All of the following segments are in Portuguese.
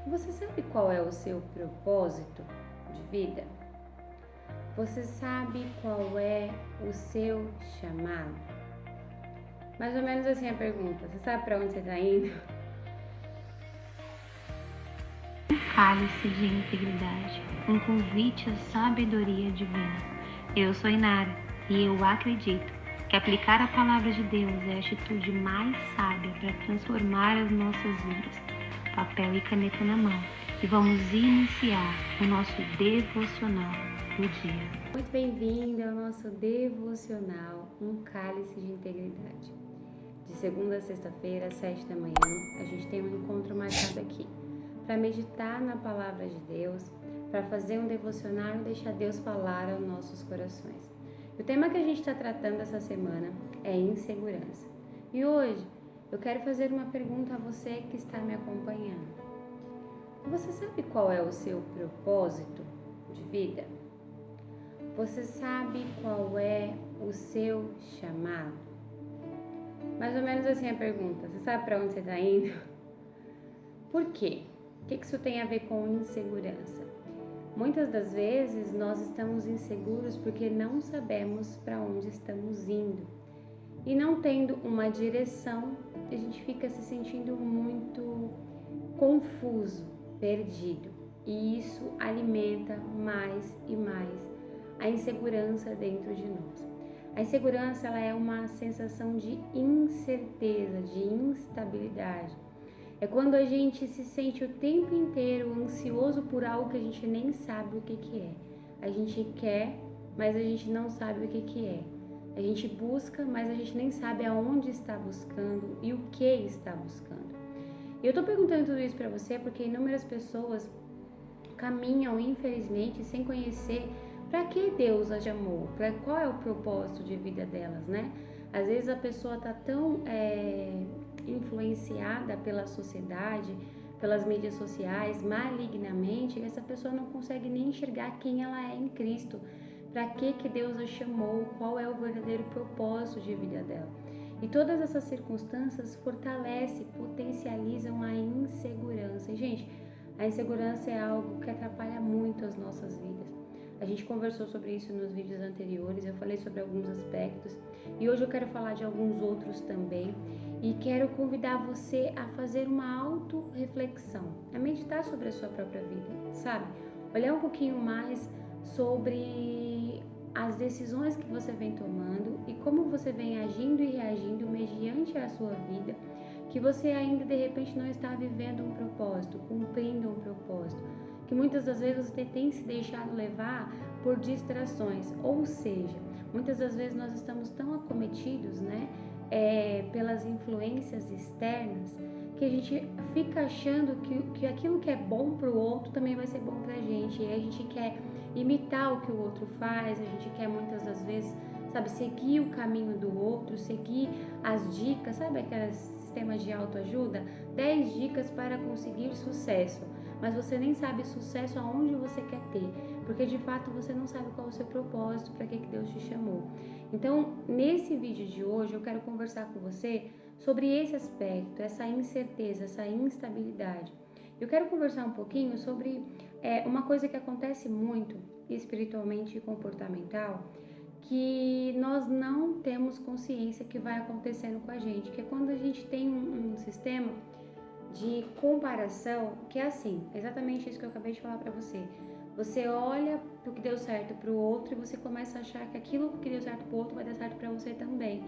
Você sabe qual é o seu propósito de vida? Você sabe qual é o seu chamado? Mais ou menos assim a pergunta. Você sabe para onde você está indo? Cálice de integridade, um convite à sabedoria divina. Eu sou Inara e eu acredito que aplicar a palavra de Deus é a atitude mais sábia para transformar as nossas vidas. Papel e caneta na mão e vamos iniciar o nosso devocional do dia. Muito bem-vindo ao nosso devocional, um cálice de integridade. De segunda a sexta-feira, às 7 da manhã, a gente tem um encontro marcado aqui para meditar na palavra de Deus, para fazer um devocional e deixar Deus falar aos nossos corações. O tema que a gente está tratando essa semana é insegurança. E hoje eu quero fazer uma pergunta a você que está me acompanhando. Você sabe qual é o seu propósito de vida? Você sabe qual é o seu chamado? Mais ou menos assim a pergunta. Você sabe para onde você está indo? Por quê? O que isso tem a ver com insegurança? Muitas das vezes nós estamos inseguros porque não sabemos para onde estamos indo. E não tendo uma direção, a gente fica se sentindo muito confuso, perdido. E isso alimenta mais e mais a insegurança dentro de nós. A insegurança ela é uma sensação de incerteza, de instabilidade. É quando a gente se sente o tempo inteiro ansioso por algo que a gente nem sabe o que é. A gente quer, mas a gente não sabe o que é. A gente busca, mas a gente nem sabe aonde está buscando e o que está buscando. E eu tô perguntando tudo isso para você porque inúmeras pessoas caminham, infelizmente, sem conhecer para que Deus as chamou, para qual é o propósito de vida delas, né? Às vezes a pessoa tá tão influenciada pela sociedade, pelas mídias sociais, malignamente, essa pessoa não consegue nem enxergar quem ela é em Cristo, para que Deus a chamou, qual é o verdadeiro propósito de vida dela. E todas essas circunstâncias fortalecem, potencializam a insegurança. E, gente, a insegurança é algo que atrapalha muito as nossas vidas. A gente conversou sobre isso nos vídeos anteriores, eu falei sobre alguns aspectos e hoje eu quero falar de alguns outros também e quero convidar você a fazer uma autorreflexão, a meditar sobre a sua própria vida, sabe? Olhar um pouquinho mais sobre as decisões que você vem tomando e como você vem agindo e reagindo mediante a sua vida, que você ainda de repente não está vivendo um propósito, cumprindo um propósito, que muitas das vezes você tem se deixado levar por distrações, ou seja, muitas das vezes nós estamos tão acometidos, né, pelas influências externas, que a gente fica achando que aquilo que é bom para o outro também vai ser bom para a gente, e a gente quer imitar o que o outro faz, a gente quer muitas das vezes, sabe, seguir o caminho do outro, seguir as dicas, sabe aqueles sistemas de autoajuda? 10 dicas para conseguir sucesso. Mas você nem sabe sucesso aonde você quer ter, porque de fato você não sabe qual é o seu propósito, para que Deus te chamou. Então, nesse vídeo de hoje, eu quero conversar com você sobre esse aspecto, essa incerteza, essa instabilidade. Eu quero conversar um pouquinho sobre uma coisa que acontece muito espiritualmente e comportamental, que nós não temos consciência que vai acontecendo com a gente, que é quando a gente tem um sistema de comparação, que é assim, exatamente isso que eu acabei de falar para você. Você olha pro que deu certo pro outro e você começa a achar que aquilo que deu certo pro outro vai dar certo para você também.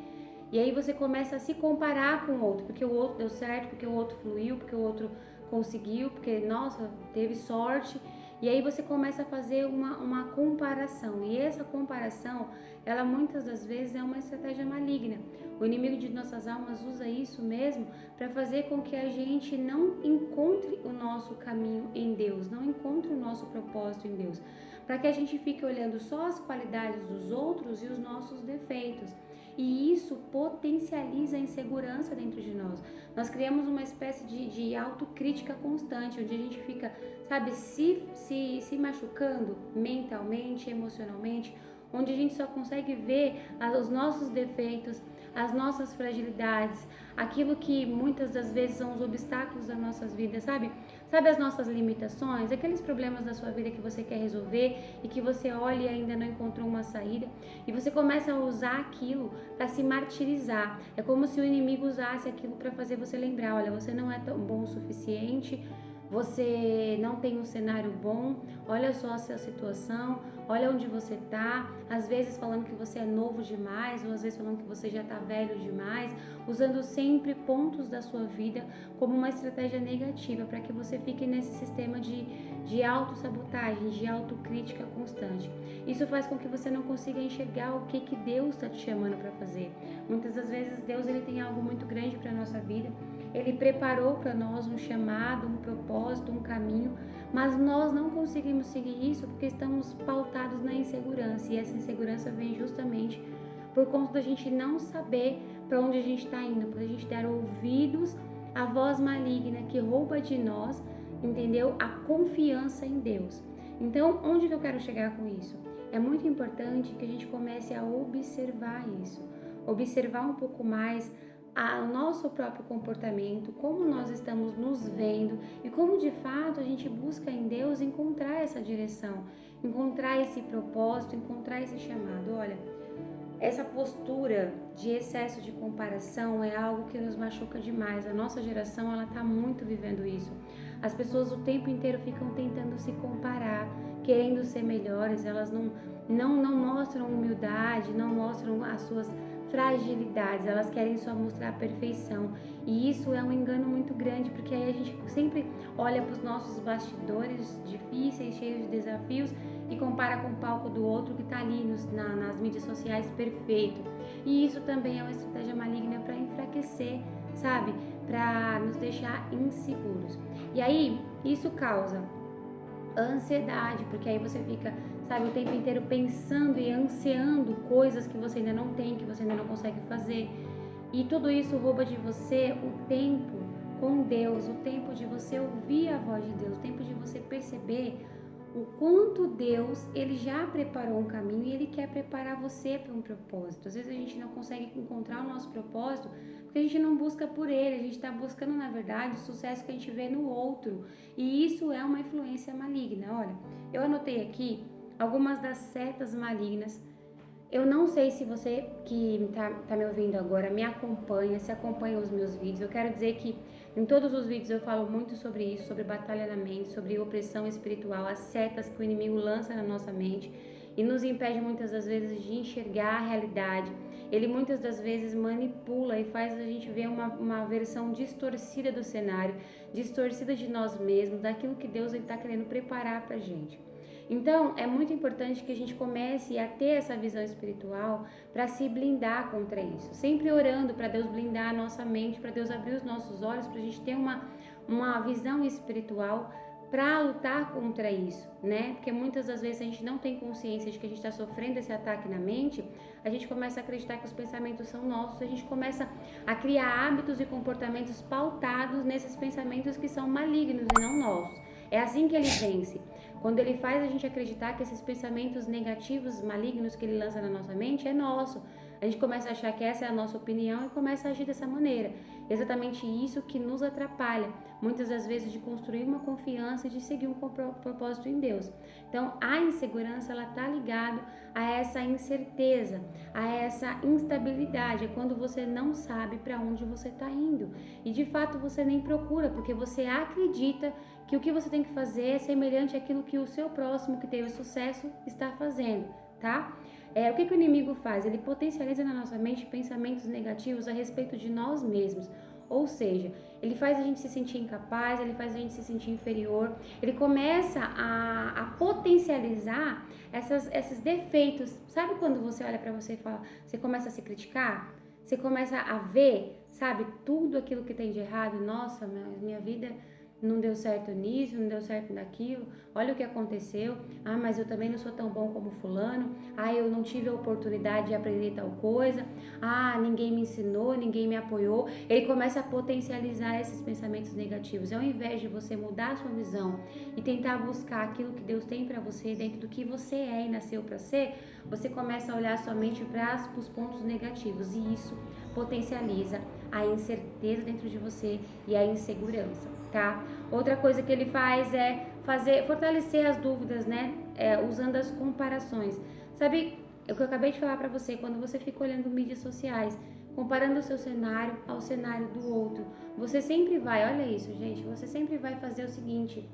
E aí você começa a se comparar com o outro, porque o outro deu certo, porque o outro fluiu, porque o outro conseguiu, porque, nossa, teve sorte. E aí você começa a fazer uma comparação. E essa comparação, ela muitas das vezes é uma estratégia maligna. O inimigo de nossas almas usa isso mesmo para fazer com que a gente não encontre o nosso caminho em Deus, não encontre o nosso propósito em Deus. Para que a gente fique olhando só as qualidades dos outros e os nossos defeitos. E isso potencializa a insegurança dentro de nós. Nós criamos uma espécie de autocrítica constante, onde a gente fica, sabe, se machucando mentalmente, emocionalmente, onde a gente só consegue ver os nossos defeitos, as nossas fragilidades, aquilo que muitas das vezes são os obstáculos das nossas vidas, sabe? Sabe as nossas limitações, aqueles problemas da sua vida que você quer resolver e que você olha e ainda não encontrou uma saída, e você começa a usar aquilo para se martirizar. É como se o inimigo usasse aquilo para fazer você lembrar, olha, você não é tão bom o suficiente, você não tem um cenário bom, olha só a sua situação, olha onde você está, às vezes falando que você é novo demais, ou às vezes falando que você já está velho demais, usando sempre pontos da sua vida como uma estratégia negativa para que você fique nesse sistema de autossabotagem, de autocrítica constante. Isso faz com que você não consiga enxergar o que Deus está te chamando para fazer. Muitas das vezes Deus ele tem algo muito grande para a nossa vida, Ele preparou para nós um chamado, um propósito, um caminho, mas nós não conseguimos seguir isso porque estamos pautados na insegurança, e essa insegurança vem justamente por conta da gente não saber para onde a gente está indo, por a gente dar ouvidos à voz maligna que rouba de nós, entendeu? A confiança em Deus. Então, onde que eu quero chegar com isso? É muito importante que a gente comece a observar isso, observar um pouco mais o nosso próprio comportamento, como nós estamos nos vendo e como de fato a gente busca em Deus encontrar essa direção, encontrar esse propósito, encontrar esse chamado. Olha, essa postura de excesso de comparação é algo que nos machuca demais. A nossa geração, ela está muito vivendo isso. As pessoas o tempo inteiro ficam tentando se comparar, querendo ser melhores, elas não mostram humildade, não mostram as suas fragilidades, elas querem só mostrar a perfeição, e isso é um engano muito grande, porque aí a gente sempre olha para os nossos bastidores difíceis, cheios de desafios, e compara com o palco do outro que está ali nas mídias sociais perfeito, e isso também é uma estratégia maligna para enfraquecer, sabe, para nos deixar inseguros, e aí isso causa ansiedade, porque aí você fica, sabe, o tempo inteiro pensando e ansiando coisas que você ainda não tem, que você ainda não consegue fazer. E tudo isso rouba de você o tempo com Deus, o tempo de você ouvir a voz de Deus, o tempo de você perceber o quanto Deus, ele já preparou um caminho e ele quer preparar você para um propósito. Às vezes a gente não consegue encontrar o nosso propósito porque a gente não busca por ele, a gente está buscando, na verdade, o sucesso que a gente vê no outro. E isso é uma influência maligna. Olha, eu anotei aqui algumas das setas malignas. Eu não sei se você que tá me ouvindo agora me acompanha, se acompanha os meus vídeos. Eu quero dizer que em todos os vídeos eu falo muito sobre isso, sobre batalha na mente, sobre opressão espiritual, as setas que o inimigo lança na nossa mente e nos impede muitas das vezes de enxergar a realidade. Ele muitas das vezes manipula e faz a gente ver uma versão distorcida do cenário, distorcida de nós mesmos, daquilo que Deus está querendo preparar pra gente. Então, é muito importante que a gente comece a ter essa visão espiritual para se blindar contra isso. Sempre orando para Deus blindar a nossa mente, para Deus abrir os nossos olhos, para a gente ter uma visão espiritual para lutar contra isso, né? Porque muitas das vezes a gente não tem consciência de que a gente está sofrendo esse ataque na mente, a gente começa a acreditar que os pensamentos são nossos, a gente começa a criar hábitos e comportamentos pautados nesses pensamentos que são malignos e não nossos. É assim que ele vence. Quando ele faz a gente acreditar que esses pensamentos negativos, malignos que ele lança na nossa mente é nosso. A gente começa a achar que essa é a nossa opinião e começa a agir dessa maneira. Exatamente isso que nos atrapalha, muitas das vezes, de construir uma confiança e de seguir um propósito em Deus. Então, a insegurança, ela está ligada a essa incerteza, a essa instabilidade. É quando você não sabe para onde você está indo. E, de fato, você nem procura, porque você acredita que o que você tem que fazer é semelhante àquilo que o seu próximo, que teve sucesso, está fazendo, tá? O que o inimigo faz? Ele potencializa na nossa mente pensamentos negativos a respeito de nós mesmos. Ou seja, ele faz a gente se sentir incapaz, ele faz a gente se sentir inferior, ele começa a potencializar esses defeitos. Sabe quando você olha para você e fala, você começa a se criticar? Você começa a ver, sabe, tudo aquilo que tem de errado. Nossa, minha vida não deu certo nisso, não deu certo naquilo, olha o que aconteceu, mas eu também não sou tão bom como fulano, eu não tive a oportunidade de aprender tal coisa, ninguém me ensinou, ninguém me apoiou. Ele começa a potencializar esses pensamentos negativos. Ao invés de você mudar a sua visão e tentar buscar aquilo que Deus tem para você, dentro do que você é e nasceu para ser, você começa a olhar somente para os pontos negativos, e isso potencializa a incerteza dentro de você e a insegurança, tá? Outra coisa que ele faz é fortalecer as dúvidas, né? Usando as comparações. Sabe o que eu acabei de falar pra você? Quando você fica olhando mídias sociais, comparando o seu cenário ao cenário do outro, você sempre vai, olha isso, gente, você sempre vai fazer o seguinte: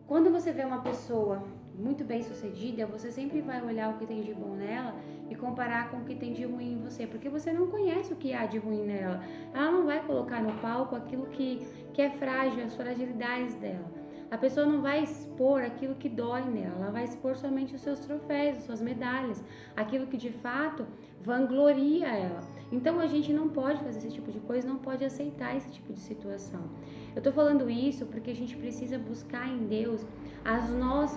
quando você vê uma pessoa muito bem sucedida, você sempre vai olhar o que tem de bom nela e comparar com o que tem de ruim em você, porque você não conhece o que há de ruim nela. Ela não vai colocar no palco aquilo que é frágil, as fragilidades dela. A pessoa não vai expor aquilo que dói nela, ela vai expor somente os seus troféus, as suas medalhas, aquilo que de fato vangloria ela. Então a gente não pode fazer esse tipo de coisa, não pode aceitar esse tipo de situação. Eu tô falando isso porque a gente precisa buscar em Deus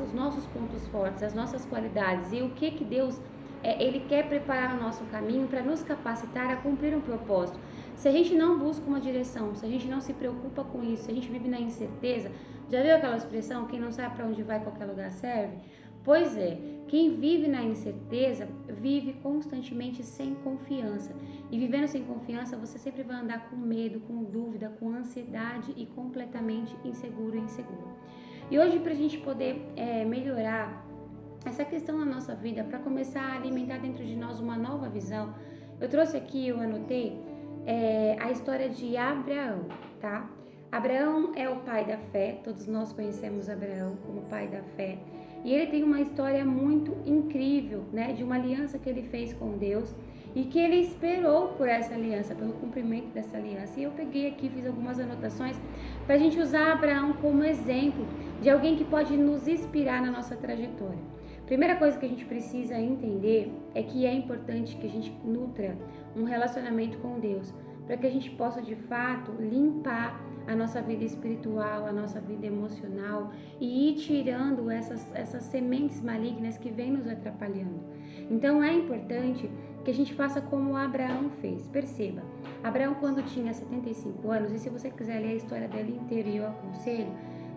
os nossos pontos fortes, as nossas qualidades e o que Deus Ele quer preparar o nosso caminho para nos capacitar a cumprir um propósito. Se a gente não busca uma direção, se a gente não se preocupa com isso, se a gente vive na incerteza, já viu aquela expressão, quem não sabe para onde vai, qualquer lugar serve? Pois é, quem vive na incerteza vive constantemente sem confiança. E vivendo sem confiança, você sempre vai andar com medo, com dúvida, com ansiedade e completamente inseguro e inseguro. E hoje, para a gente poder melhorar essa questão na nossa vida, para começar a alimentar dentro de nós uma nova visão, eu trouxe aqui, eu anotei, a história de Abraão, tá? Abraão é o pai da fé, todos nós conhecemos Abraão como pai da fé. E ele tem uma história muito incrível, né, de uma aliança que ele fez com Deus e que ele esperou por essa aliança, pelo cumprimento dessa aliança. E eu peguei aqui, fiz algumas anotações para a gente usar Abraão como exemplo de alguém que pode nos inspirar na nossa trajetória. Primeira coisa que a gente precisa entender é que é importante que a gente nutra um relacionamento com Deus, para que a gente possa de fato limpar a nossa vida espiritual, a nossa vida emocional e ir tirando essas sementes malignas que vêm nos atrapalhando. Então é importante que a gente faça como Abraão fez. Perceba, Abraão quando tinha 75 anos, e se você quiser ler a história dele inteira e eu aconselho,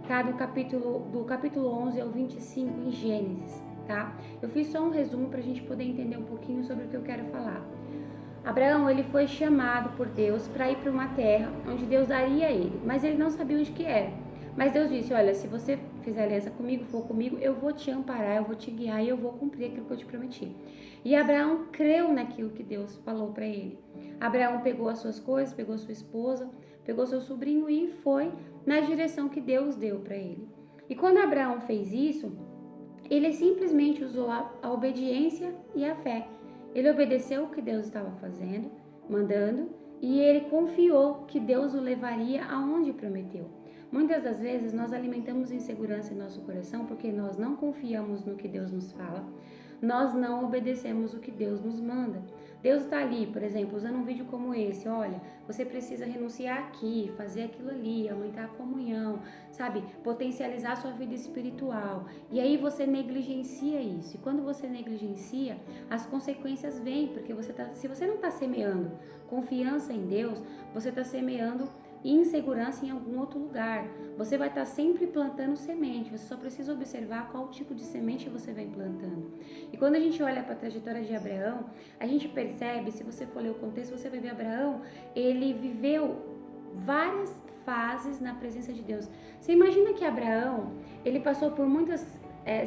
tá do capítulo 11 ao 25 em Gênesis, tá? Eu fiz só um resumo para a gente poder entender um pouquinho sobre o que eu quero falar. Abraão, ele foi chamado por Deus para ir para uma terra onde Deus daria a ele, mas ele não sabia onde que era. Mas Deus disse, olha, se você fizer aliança comigo, for comigo, eu vou te amparar, eu vou te guiar e eu vou cumprir aquilo que eu te prometi. E Abraão creu naquilo que Deus falou para ele. Abraão pegou as suas coisas, pegou sua esposa, pegou seu sobrinho e foi na direção que Deus deu para ele. E quando Abraão fez isso, ele simplesmente usou a obediência e a fé. Ele obedeceu o que Deus estava fazendo, mandando, e ele confiou que Deus o levaria aonde prometeu. Muitas das vezes nós alimentamos insegurança em nosso coração porque nós não confiamos no que Deus nos fala, nós não obedecemos o que Deus nos manda. Deus está ali, por exemplo, usando um vídeo como esse, olha, você precisa renunciar aqui, fazer aquilo ali, aumentar a comunhão, sabe, potencializar a sua vida espiritual. E aí você negligencia isso. E quando você negligencia, as consequências vêm, porque se você não está semeando confiança em Deus, você está semeando insegurança em algum outro lugar. Você vai estar sempre plantando semente, você só precisa observar qual tipo de semente você vem plantando. E quando a gente olha para a trajetória de Abraão, a gente percebe, se você for ler o contexto, você vai ver Abraão, ele viveu várias fases na presença de Deus. Você imagina que Abraão, ele passou por muitas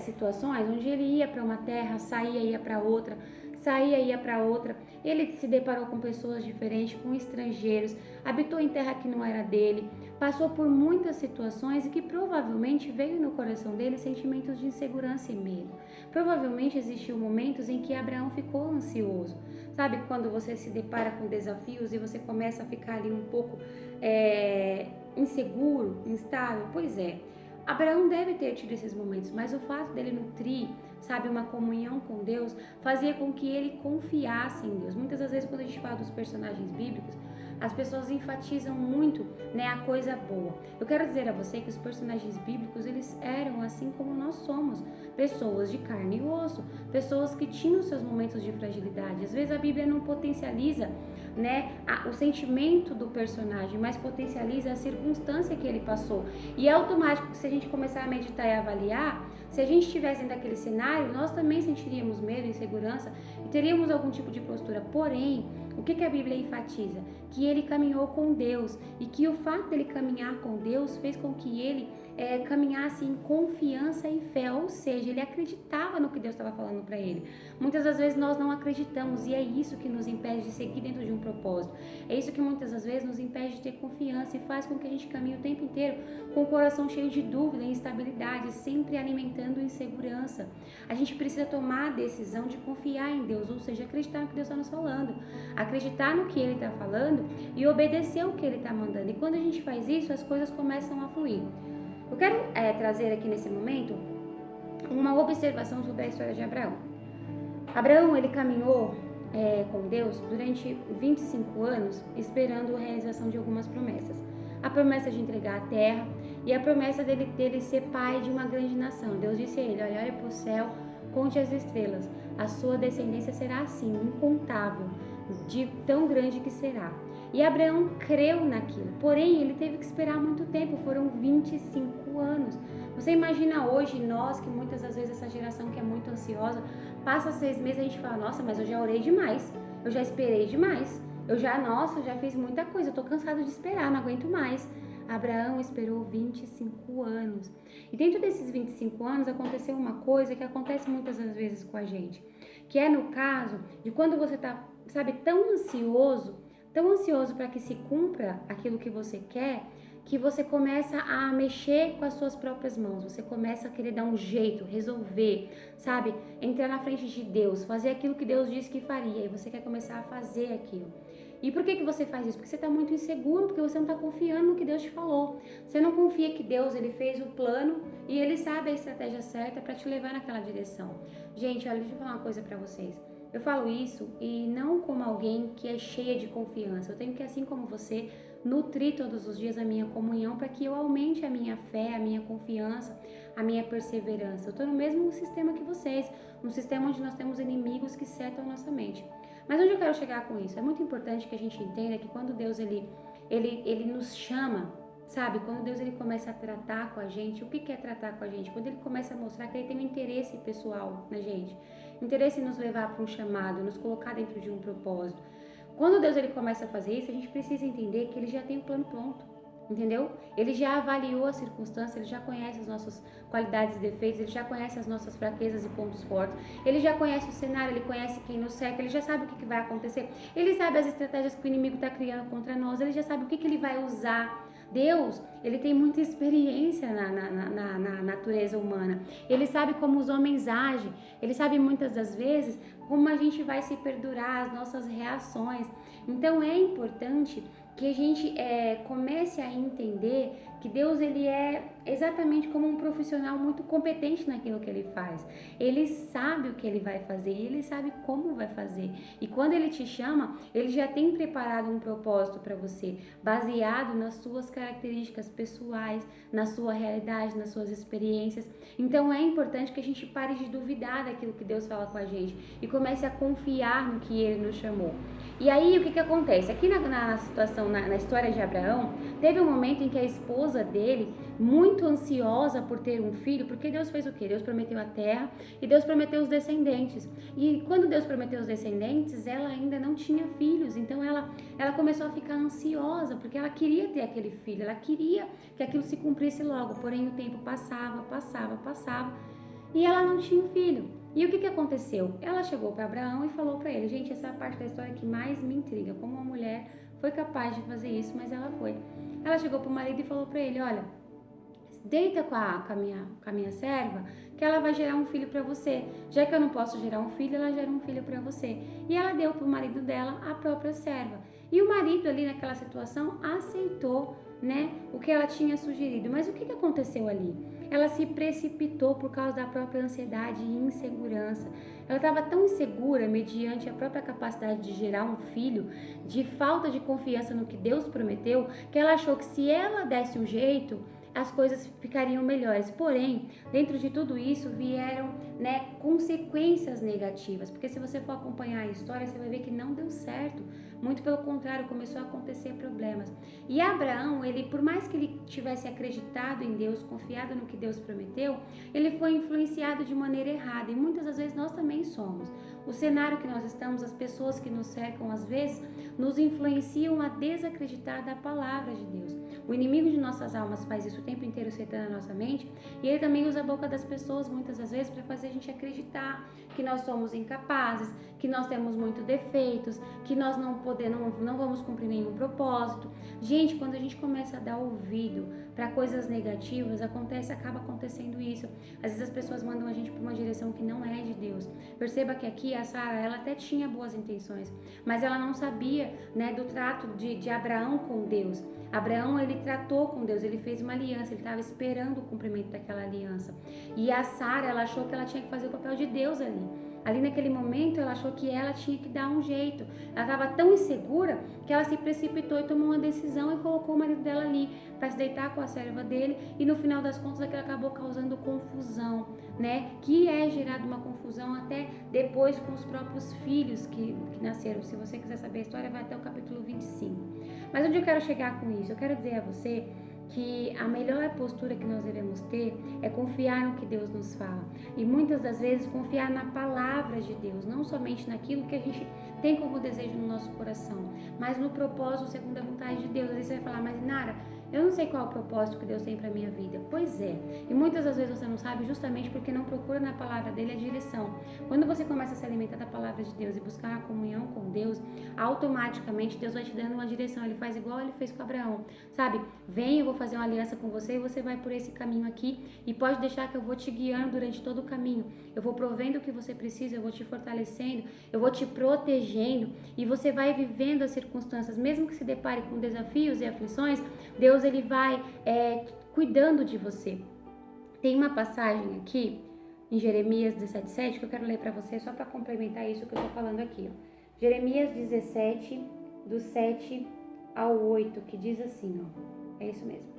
situações onde ele ia para uma terra, saía, ia para outra, saía, ia para outra. Ele se deparou com pessoas diferentes, com estrangeiros, habitou em terra que não era dele, passou por muitas situações e que provavelmente veio no coração dele sentimentos de insegurança e medo. Provavelmente existiu momentos em que Abraão ficou ansioso. Sabe quando você se depara com desafios e você começa a ficar ali um pouco inseguro, instável? Pois é. Abraão deve ter tido esses momentos, mas o fato dele nutrir, sabe, uma comunhão com Deus, fazia com que ele confiasse em Deus. Muitas das vezes, quando a gente fala dos personagens bíblicos, as pessoas enfatizam muito, né, a coisa boa. Eu quero dizer a você que os personagens bíblicos, eles eram assim como nós somos, pessoas de carne e osso, pessoas que tinham seus momentos de fragilidade. Às vezes a Bíblia não potencializa, né, o sentimento do personagem, mas potencializa a circunstância que ele passou. E é automático que se a gente começar a meditar e avaliar, se a gente estivesse dentro daquele cenário, nós também sentiríamos medo, insegurança e teríamos algum tipo de postura. Porém, o que a Bíblia enfatiza? Que ele caminhou com Deus e que o fato dele caminhar com Deus fez com que ele caminhasse em confiança e fé, ou seja, ele acreditava no que Deus estava falando para ele. Muitas das vezes nós não acreditamos e é isso que nos impede de seguir dentro de um propósito. É isso que muitas das vezes nos impede de ter confiança e faz com que a gente caminhe o tempo inteiro com o coração cheio de dúvida e instabilidade, sempre alimentando insegurança. A gente precisa tomar a decisão de confiar em Deus, ou seja, acreditar no que Deus está nos falando, acreditar no que Ele está falando e obedecer o que Ele está mandando. E quando a gente faz isso, as coisas começam a fluir. Eu quero trazer aqui nesse momento uma observação sobre a história de Abraão. Abraão, ele caminhou com Deus durante 25 anos, esperando a realização de algumas promessas. A promessa de entregar a terra e a promessa dele ser pai de uma grande nação. Deus disse a ele, olha para o céu, conte as estrelas, a sua descendência será assim, incontável, de tão grande que será. E Abraão creu naquilo, porém ele teve que esperar muito tempo, foram 25 anos. Você imagina hoje nós, que muitas das vezes essa geração que é muito ansiosa, passa 6 meses e a gente fala, nossa, mas eu já orei demais, eu já esperei demais, eu já fiz muita coisa, eu tô cansado de esperar, não aguento mais. Abraão esperou 25 anos. E dentro desses 25 anos aconteceu uma coisa que acontece muitas das vezes com a gente, que é no caso de quando você tá, tão ansioso para que se cumpra aquilo que você quer, que você começa a mexer com as suas próprias mãos, você começa a querer dar um jeito, resolver, entrar na frente de Deus, fazer aquilo que Deus disse que faria, e você quer começar a fazer aquilo. E por que você faz isso? Porque você está muito inseguro, porque você não está confiando no que Deus te falou. Você não confia que Deus, ele fez o plano e ele sabe a estratégia certa para te levar naquela direção. Gente, olha, deixa eu falar uma coisa para vocês. Eu falo isso e não como alguém que é cheia de confiança. Eu tenho que, assim como você, nutrir todos os dias a minha comunhão para que eu aumente a minha fé, a minha confiança, a minha perseverança. Eu estou no mesmo sistema que vocês, um sistema onde nós temos inimigos que setam a nossa mente. Mas onde eu quero chegar com isso? É muito importante que a gente entenda que quando Deus ele nos chama, quando Deus ele começa a tratar com a gente, o que é tratar com a gente? Quando ele começa a mostrar que ele tem um interesse pessoal na gente, interesse em nos levar para um chamado, nos colocar dentro de um propósito. Quando Deus ele começa a fazer isso, a gente precisa entender que ele já tem o plano pronto, entendeu? Ele já avaliou a circunstância, ele já conhece as nossas qualidades e defeitos, ele já conhece as nossas fraquezas e pontos fortes, ele já conhece o cenário, ele conhece quem nos cerca, ele já sabe o que vai acontecer, ele sabe as estratégias que o inimigo está criando contra nós, ele já sabe o que ele vai usar. Deus, ele tem muita experiência na natureza humana. Ele sabe como os homens agem. Ele sabe muitas das vezes como a gente vai se perdurar, as nossas reações. Então é importante que a gente comece a entender que Deus ele é exatamente como um profissional muito competente naquilo que ele faz. Ele sabe o que ele vai fazer e ele sabe como vai fazer. E quando ele te chama, ele já tem preparado um propósito para você, baseado nas suas características pessoais, na sua realidade, nas suas experiências. Então é importante que a gente pare de duvidar daquilo que Deus fala com a gente e comece a confiar no que ele nos chamou. E aí o que acontece? Aqui na situação, na história de Abraão, teve um momento em que a esposa dele, muito ansiosa por ter um filho, porque Deus fez o quê? Deus prometeu a terra e Deus prometeu os descendentes. E quando Deus prometeu os descendentes, ela ainda não tinha filhos, então ela começou a ficar ansiosa, porque ela queria ter aquele filho, ela queria que aquilo se cumprisse logo, porém o tempo passava, e ela não tinha um filho. E o que aconteceu? Ela chegou para Abraão e falou para ele, gente, essa é a parte da história que mais me intriga, como uma mulher foi capaz de fazer isso, mas ela foi. Ela chegou para o marido e falou para ele, olha, deita com a minha serva, que ela vai gerar um filho para você. Já que eu não posso gerar um filho, ela gera um filho para você. E ela deu para o marido dela a própria serva. E o marido ali naquela situação aceitou, o que ela tinha sugerido. Mas o que aconteceu ali? Ela se precipitou por causa da própria ansiedade e insegurança. Ela estava tão insegura, mediante a própria capacidade de gerar um filho, de falta de confiança no que Deus prometeu, que ela achou que se ela desse um jeito, as coisas ficariam melhores. Porém, dentro de tudo isso vieram, consequências negativas, porque se você for acompanhar a história, você vai ver que não deu certo, Muito pelo contrário, começou a acontecer problemas. E Abraão, ele, por mais que ele tivesse acreditado em Deus, confiado no que Deus prometeu, ele foi influenciado de maneira errada. E muitas das vezes nós também somos. O cenário que nós estamos, as pessoas que nos cercam, às vezes, nos influenciam a desacreditar da palavra de Deus. O inimigo de nossas almas faz isso o tempo inteiro, setando a nossa mente, e ele também usa a boca das pessoas, muitas das vezes, para fazer a gente acreditar que nós somos incapazes, que nós temos muitos defeitos, que nós não vamos cumprir nenhum propósito. Gente, quando a gente começa a dar ouvido para coisas negativas, acaba acontecendo isso. Às vezes as pessoas mandam a gente para uma direção que não é de Deus. Perceba que aqui a Sara, ela até tinha boas intenções, mas ela não sabia, né, do trato de Abraão com Deus. Abraão, ele tratou com Deus, ele fez uma aliança, ele estava esperando o cumprimento daquela aliança. E a Sara, ela achou que ela tinha que fazer o papel de Deus ali. Ali naquele momento, ela achou que ela tinha que dar um jeito. Ela estava tão insegura que ela se precipitou e tomou uma decisão e colocou o marido dela ali para se deitar com a serva dele. E no final das contas, aquilo acabou causando confusão, né? Que é gerado uma confusão até depois com os próprios filhos que nasceram. Se você quiser saber a história, vai até o capítulo 25. Mas onde eu quero chegar com isso? Eu quero dizer a você que a melhor postura que nós devemos ter é confiar no que Deus nos fala. E muitas das vezes confiar na palavra de Deus, não somente naquilo que a gente tem como desejo no nosso coração, mas no propósito segundo a vontade de Deus. Às vezes você vai falar, mas Nara, eu não sei qual é o propósito que Deus tem para minha vida. Pois é. E muitas das vezes você não sabe justamente porque não procura na palavra dele a direção. Quando você começa a se alimentar da palavra de Deus e buscar uma comunhão com Deus, automaticamente Deus vai te dando uma direção. Ele faz igual ele fez com Abraão. Sabe? Vem, eu vou fazer uma aliança com você e você vai por esse caminho aqui. E pode deixar que eu vou te guiando durante todo o caminho. Eu vou provendo o que você precisa, eu vou te fortalecendo, eu vou te protegendo. E você vai vivendo as circunstâncias. Mesmo que se depare com desafios e aflições, Deus ele vai cuidando de você. Tem uma passagem aqui em Jeremias 17:7 que eu quero ler para você só para complementar isso que eu estou falando aqui. Ó. Jeremias 17, do 7 ao 8, que diz assim, ó, é isso mesmo.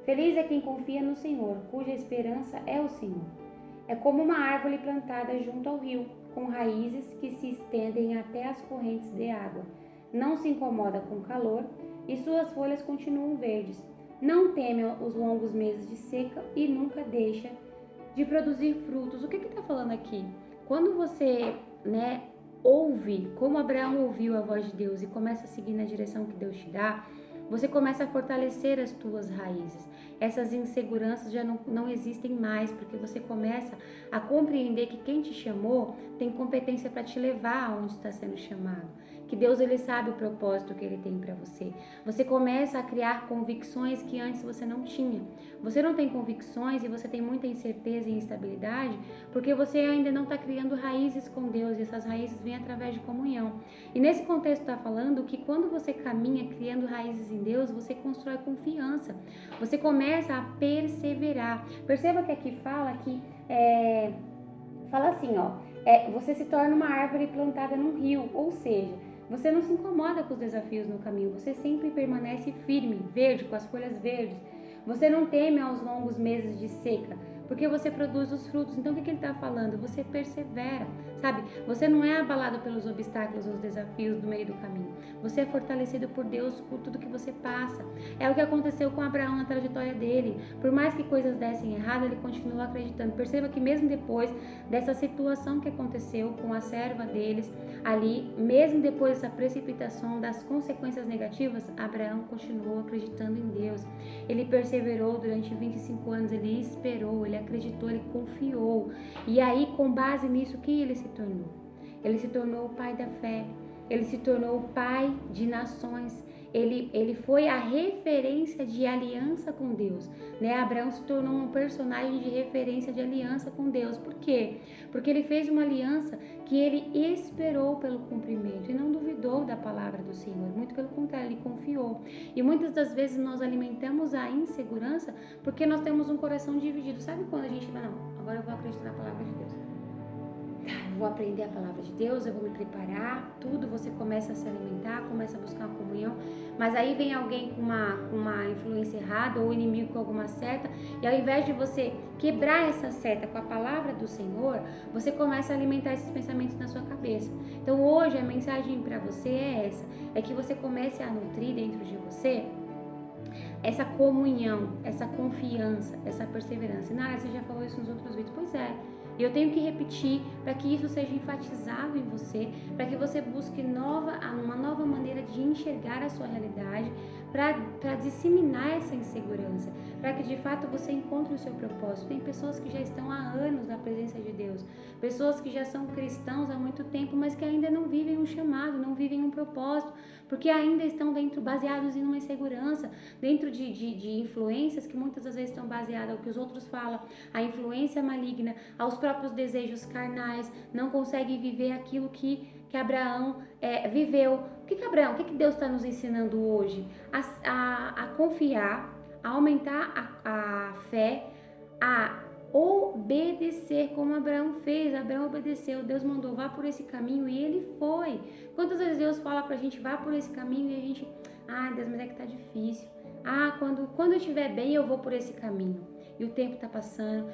Feliz é quem confia no Senhor, cuja esperança é o Senhor. É como uma árvore plantada junto ao rio, com raízes que se estendem até as correntes de água. Não se incomoda com o calor e suas folhas continuam verdes. Não teme os longos meses de seca e nunca deixa de produzir frutos. O que está falando aqui? Quando você, ouve, como Abraão ouviu a voz de Deus e começa a seguir na direção que Deus te dá, você começa a fortalecer as tuas raízes. Essas inseguranças já não existem mais, porque você começa a compreender que quem te chamou tem competência para te levar aonde está sendo chamado. Que Deus ele sabe o propósito que ele tem para você. Você começa a criar convicções que antes você não tinha. Você não tem convicções e você tem muita incerteza e instabilidade porque você ainda não está criando raízes com Deus e essas raízes vêm através de comunhão. E nesse contexto está falando que quando você caminha criando raízes em Deus, você constrói confiança. Você começa a perseverar. Perceba que aqui fala que fala assim, você se torna uma árvore plantada num rio, ou seja, você não se incomoda com os desafios no caminho, você sempre permanece firme, verde, com as folhas verdes. Você não teme aos longos meses de seca, porque você produz os frutos. Então o que ele está falando? Você persevera, sabe? Você não é abalado pelos obstáculos, os desafios do meio do caminho. Você é fortalecido por Deus por tudo que você passa. É o que aconteceu com Abraão na trajetória dele. Por mais que coisas dessem errado, ele continuou acreditando. Perceba que mesmo depois dessa situação que aconteceu com a serva deles ali, mesmo depois dessa precipitação, das consequências negativas, Abraão continuou acreditando em Deus. Ele perseverou durante 25 anos, ele esperou, ele acreditou, ele confiou. E aí, com base nisso, quem ele se tornou? Ele se tornou o pai da fé. Ele se tornou o pai de nações. Ele foi a referência de aliança com Deus, né? Abraão se tornou um personagem de referência de aliança com Deus. Por quê? Porque ele fez uma aliança que ele esperou pelo cumprimento e não duvidou da palavra do Senhor. Muito pelo contrário, ele confiou. E muitas das vezes nós alimentamos a insegurança porque nós temos um coração dividido. Sabe quando a gente fala, não, agora eu vou acreditar na palavra de Deus. vou aprender a palavra de Deus, eu vou me preparar, tudo, você começa a se alimentar, começa a buscar uma comunhão, mas aí vem alguém com uma influência errada ou o inimigo com alguma seta, e ao invés de você quebrar essa seta com a palavra do Senhor, você começa a alimentar esses pensamentos na sua cabeça. Então hoje a mensagem para você é essa, é que você comece a nutrir dentro de você essa comunhão, essa confiança, essa perseverança. Nara, você já falou isso nos outros vídeos? Pois é. E eu tenho que repetir para que isso seja enfatizado em você, para que você busque uma nova maneira de enxergar a sua realidade, para disseminar essa insegurança, para que de fato você encontre o seu propósito. Tem pessoas que já estão há anos na presença de Deus, pessoas que já são cristãos há muito tempo, mas que ainda não vivem um chamado, não vivem um propósito, porque ainda estão baseados em uma insegurança, dentro de influências que muitas das vezes estão baseadas ao que os outros falam, a influência maligna, aos próprios desejos carnais, não conseguem viver aquilo que Abraão viveu. O que Deus está nos ensinando hoje? A confiar, a aumentar a fé, a obedecer como Abraão fez. Abraão obedeceu, Deus mandou, vá por esse caminho e ele foi. Quantas vezes Deus fala pra gente, vá por esse caminho e a gente, Deus, mas é que tá difícil. Quando eu estiver bem eu vou por esse caminho. E o tempo tá passando,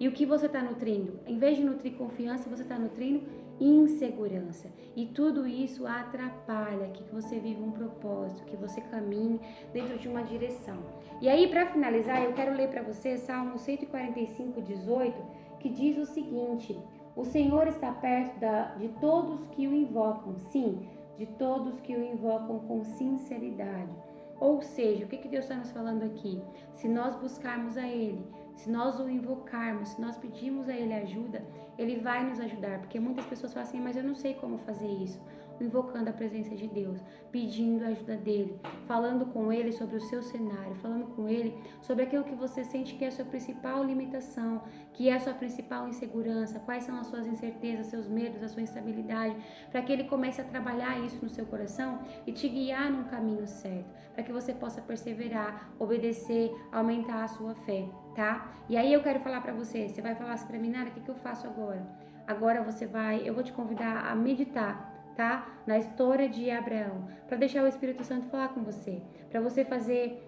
e o que você tá nutrindo? Em vez de nutrir confiança, você tá nutrindo insegurança. E tudo isso atrapalha que você viva um propósito, que você caminhe dentro de uma direção. E aí, para finalizar, eu quero ler para você Salmo 145:18, que diz o seguinte: o Senhor está perto de todos que o invocam, sim, de todos que o invocam com sinceridade. Ou seja, o que Deus está nos falando aqui? Se nós buscarmos a Ele, se nós o invocarmos, se nós pedirmos a Ele ajuda, Ele vai nos ajudar. Porque muitas pessoas falam assim, mas eu não sei como fazer isso. Invocando a presença de Deus, pedindo a ajuda dEle, falando com Ele sobre o seu cenário, falando com Ele sobre aquilo que você sente que é a sua principal limitação, que é a sua principal insegurança, quais são as suas incertezas, seus medos, a sua instabilidade, para que Ele comece a trabalhar isso no seu coração e te guiar num caminho certo, para que você possa perseverar, obedecer, aumentar a sua fé, tá? E aí eu quero falar para você vai falar assim para mim, Nara, o que eu faço agora? Agora eu vou te convidar a meditar, tá? Na história de Abraão, para deixar o Espírito Santo falar com você, para você fazer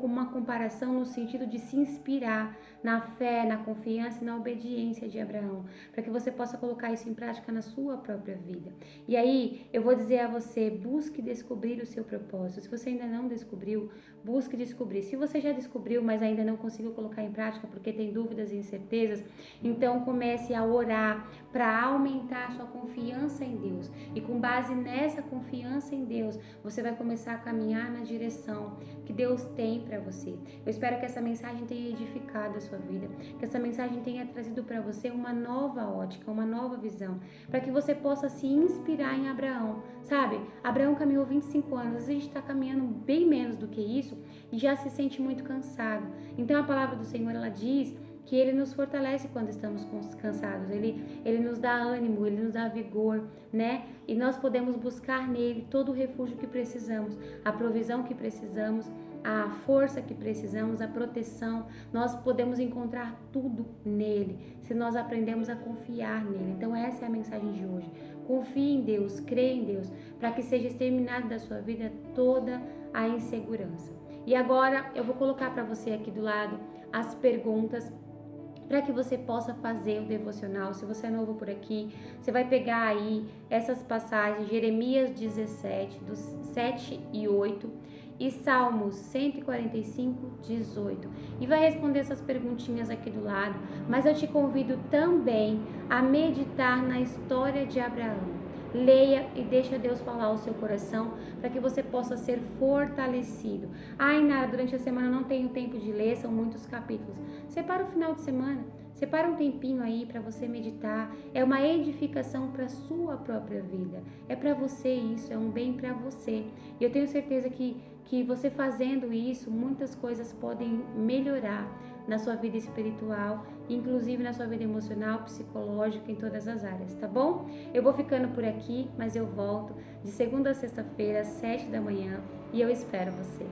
uma comparação no sentido de se inspirar na fé, na confiança e na obediência de Abraão, para que você possa colocar isso em prática na sua própria vida. E aí, eu vou dizer a você, busque descobrir o seu propósito. Se você ainda não descobriu, busque descobrir. Se você já descobriu, mas ainda não conseguiu colocar em prática porque tem dúvidas e incertezas, então comece a orar para aumentar a sua confiança em Deus. E com base nessa confiança em Deus, você vai começar a caminhar na direção que Deus tem para você. Eu espero que essa mensagem tenha edificado a sua vida, que essa mensagem tenha trazido para você uma nova ótica, uma nova visão, para que você possa se inspirar em Abraão, sabe? Abraão caminhou 25 anos, às vezes a gente está caminhando bem menos do que isso e já se sente muito cansado. Então a palavra do Senhor, ela diz que Ele nos fortalece quando estamos cansados, Ele nos dá ânimo, Ele nos dá vigor, né? E nós podemos buscar nele todo o refúgio que precisamos, a provisão que precisamos, a força que precisamos, a proteção. Nós podemos encontrar tudo nele, se nós aprendemos a confiar nele. Então essa é a mensagem de hoje. Confie em Deus, creia em Deus, para que seja exterminado da sua vida toda a insegurança. E agora eu vou colocar para você aqui do lado as perguntas para que você possa fazer o devocional. Se você é novo por aqui, você vai pegar aí essas passagens, Jeremias 17, dos 7 e 8 e Salmos 145, 18. E vai responder essas perguntinhas aqui do lado, mas eu te convido também a meditar na história de Abraão. Leia e deixa Deus falar ao seu coração para que você possa ser fortalecido. Nara, durante a semana eu não tenho tempo de ler, são muitos capítulos. Separa o final de semana, separa um tempinho aí para você meditar. É uma edificação para a sua própria vida. É para você isso, é um bem para você. E eu tenho certeza que você fazendo isso, muitas coisas podem melhorar na sua vida espiritual, inclusive na sua vida emocional, psicológica, em todas as áreas, tá bom? Eu vou ficando por aqui, mas eu volto de segunda a sexta-feira, às 7 da manhã, e eu espero você.